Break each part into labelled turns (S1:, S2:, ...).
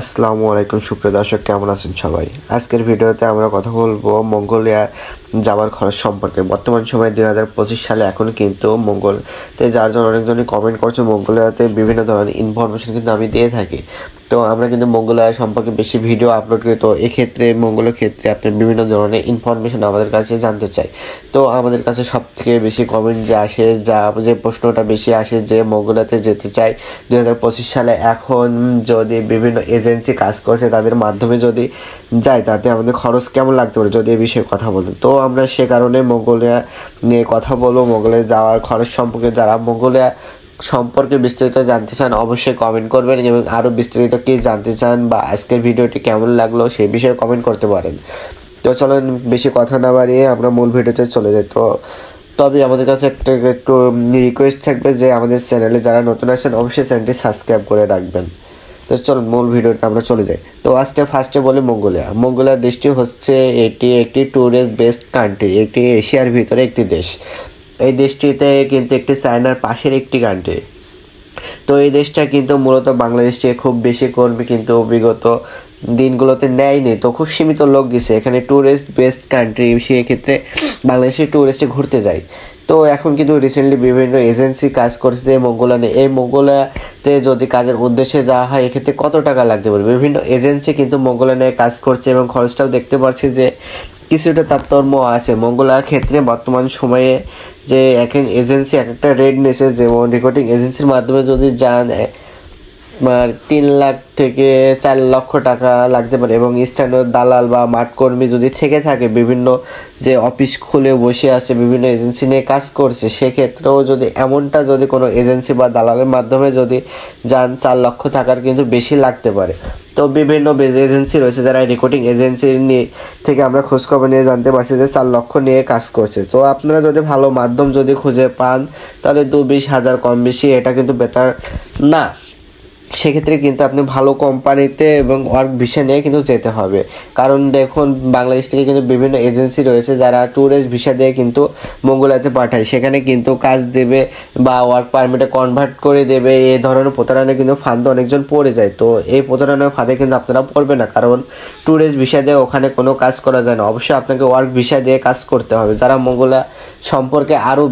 S1: আসসালামু আলাইকুম সুপ্রিয় দর্শক, কেমন আছেন সবাই? আজকের ভিডিওতে আমরা কথা বলবো মঙ্গোলিয়া যাওয়ার খরচ সম্পর্কে। বর্তমান সময়ে 2025 সালে এখন কিন্তু মঙ্গলতে যাওয়ার জন্য অনেকজনই কমেন্ট করছে। মঙ্গোলিয়াতে বিভিন্ন ধরনের ইনফরমেশন কিন্তু আমি দিয়ে থাকি। তো আমরা কিন্তু মঙ্গোলিয়া সম্পর্কে বেশি ভিডিও আপলোড করি। তো এক্ষেত্রে মঙ্গলের ক্ষেত্রে আপনি বিভিন্ন ধরনের ইনফরমেশন আমাদের কাছে জানতে চাই। তো আমাদের কাছে সব থেকে বেশি কমেন্ট যে প্রশ্নটা বেশি আসে যে মঙ্গোলিয়াতে যেতে চাই 2025 সালে, এখন যদি বিভিন্ন এজেন্সি কাজ করছে তাদের মাধ্যমে যদি যায় তাতে আমাদের খরচ কেমন লাগতে পারে, যদি এ বিষয়ে কথা বলেন। তো আমরা সে কারণে মঙ্গোলিয়া নিয়ে কথা বলবো। মঙ্গোলিয়া যাওয়ার খরচ সম্পর্কে যারা মঙ্গোলিয়া সম্পর্কে বিস্তারিত জানতে চান অবশ্যই কমেন্ট করবেন, এবং আরও বিস্তারিত কি জানতে চান বা আজকের ভিডিওটি কেমন লাগলো সেই বিষয়ে কমেন্ট করতে পারেন। তো চলেন বেশি কথা না বাড়িয়ে আমরা মূল ভিডিওতে চলে যাই। তবে আমাদের কাছে একটু রিকোয়েস্ট থাকবে যে আমাদের চ্যানেলে যারা নতুন আছেন অবশ্যই চ্যানেলটি সাবস্ক্রাইব করে রাখবেন। তো চলুন মূল ভিডিওতে আমরা চলে যাই। তো ফার্স্টে বলি মঙ্গোলিয়া দেশটি হচ্ছে এটি একটি ট্যুরিস্ট বেসড কান্ট্রি, এটি এশিয়ার ভিতরে একটি দেশ। এই দেশটিতে কিন্তু একটি চায়নার পাশের একটি কান্ট্রি। তো এই দেশটা কিন্তু মূলত বাংলাদেশ থেকে খুব বেশি কর্মী কিন্তু বিগত দিনগুলোতে নেয়নি। তো খুব সীমিত লোক গেছে এখানে, ট্যুরিস্ট বেসড কান্ট্রি, সেক্ষেত্রে বাংলাদেশের ট্যুরিস্টে ঘুরতে যায়। তো এখন কিন্তু রিসেন্টলি বিভিন্ন এজেন্সি কাজ করছে মঙ্গোলিয়া। এই মঙ্গোলিয়াতে যদি কাজের উদ্দেশ্যে যাওয়া হয় এক্ষেত্রে কত টাকা লাগতে পারে, বিভিন্ন এজেন্সি কিন্তু মঙ্গোলিয়া নিয়ে কাজ করছে এবং খরচটাও দেখতে পাচ্ছি যে কিছুটা তারতম্য আছে। মঙ্গোলিয়ার ক্ষেত্রে বর্তমান সময়ে যে এখন এজেন্সি এক একটা রেট নিয়েছে, যেমন রেকর্ডিং এজেন্সির মাধ্যমে যদি যান 3 লাখ থেকে 4 লক্ষ টাকা লাগতে পারে, এবং স্থানীয় দালাল বা মাঠকর্মী যদি থেকে থাকে, বিভিন্ন যে অফিস খুলে বসে আছে বিভিন্ন এজেন্সি নিয়ে কাজ করছে, সেক্ষেত্রেও যদি এমনটা যদি কোনো এজেন্সি বা দালালের মাধ্যমে যদি যান 4 লক্ষ টাকার কিন্তু বেশি লাগতে পারে। তো বিভিন্ন এজেন্সি রয়েছে যারা রেকর্ডিং এজেন্সি নিয়ে থেকে আমরা খোঁজখবর নিয়ে জানতে পারছি যে 4 লক্ষ নিয়ে কাজ করছে। তো আপনারা যদি ভালো মাধ্যম যদি খুঁজে পান তাহলে 2-20 হাজার কম বেশি এটা কিন্তু বেটার না। সেক্ষেত্রে কিন্তু আপনি ভালো কোম্পানিতে এবং ওয়ার্ক ভিসা নিয়ে কিন্তু যেতে হবে। কারণ দেখুন বাংলাদেশ থেকে কিন্তু বিভিন্ন এজেন্সি রয়েছে যারা ট্যুরিস্ট ভিসা দিয়ে কিন্তু মঙ্গোলিয়াতে পাঠায়, সেখানে কিন্তু কাজ দেবে বা ওয়ার্ক পারমিটে কনভার্ট করে দেবে। এই ধরনের প্রতারণা কিন্তু ফাঁদে অনেকজন পড়ে যায়। তো এই প্রতারণার ফাঁদে কিন্তু আপনারা পড়বে না, কারণ ট্যুরিস্ট ভিসা দিয়ে ওখানে কোনো কাজ করা যায় না। অবশ্যই আপনাকে ওয়ার্ক ভিসা দিয়ে কাজ করতে হবে। যারা মঙ্গোলিয়া সম্পর্কে আরও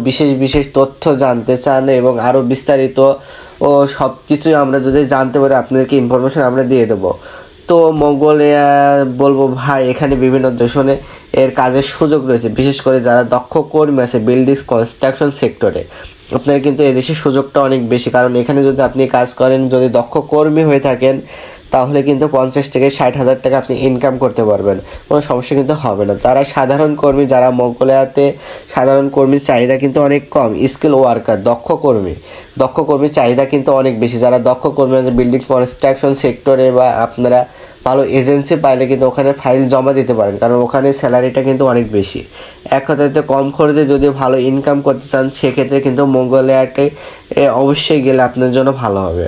S1: বিশেষ তথ্য জানতে চান এবং আরও বিস্তারিত ও সব কিছুই আমরা যদি জানতে পারি আপনাদেরকে ইনফরমেশন আমরা দিয়ে দেবো। তো মঙ্গোলিয়া বলবো ভাই, এখানে বিভিন্ন দেশনে এর কাজের সুযোগ রয়েছে, বিশেষ করে যারা দক্ষ কর্মী আছে বিল্ডিংস কনস্ট্রাকশন সেক্টরে। আপনার কিন্তু এদেশের সুযোগটা অনেক বেশি, কারণ এখানে যদি আপনি কাজ করেন, যদি দক্ষ কর্মী হয়ে থাকেন, তাহলে কিন্তু 50 থেকে 60 হাজার টাকা আপনি ইনকাম করতে পারবেন, কোনো সমস্যা কিন্তু হবে না। তারা সাধারণ কর্মী, যারা মঙ্গোলিয়াতে সাধারণ কর্মীর চাহিদা কিন্তু অনেক কম, স্কিল ওয়ার্কার দক্ষ কর্মীর চাহিদা কিন্তু অনেক বেশি। যারা দক্ষ কর্মী আছে বিল্ডিং কনস্ট্রাকশন সেক্টরে, বা আপনারা ভালো এজেন্সি পাইলে কিন্তু ওখানে ফাইল জমা দিতে পারেন, কারণ ওখানে স্যালারিটা কিন্তু অনেক বেশি। এক কথাতে কম খরচে যদি ভালো ইনকাম করতে চান সেক্ষেত্রে কিন্তু মঙ্গোলিয়াতে অবশ্যই গেলে আপনার জন্য ভালো হবে।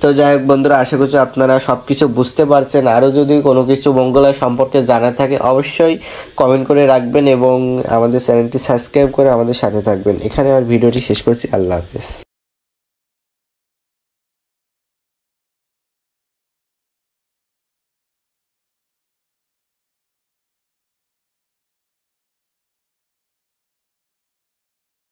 S1: তো যাই হোক বন্ধুরা, আশা করছি আপনারা সব কিছু বুঝতে পারছেন। আরও যদি কোনো কিছু মঙ্গোলিয়া সম্পর্কে জানা থাকে অবশ্যই কমেন্ট করে রাখবেন এবং আমাদের চ্যানেলটি সাবস্ক্রাইব করে আমাদের সাথে থাকবেন। এখানে আমার ভিডিওটি শেষ করছি। আল্লাহ হাফেজ।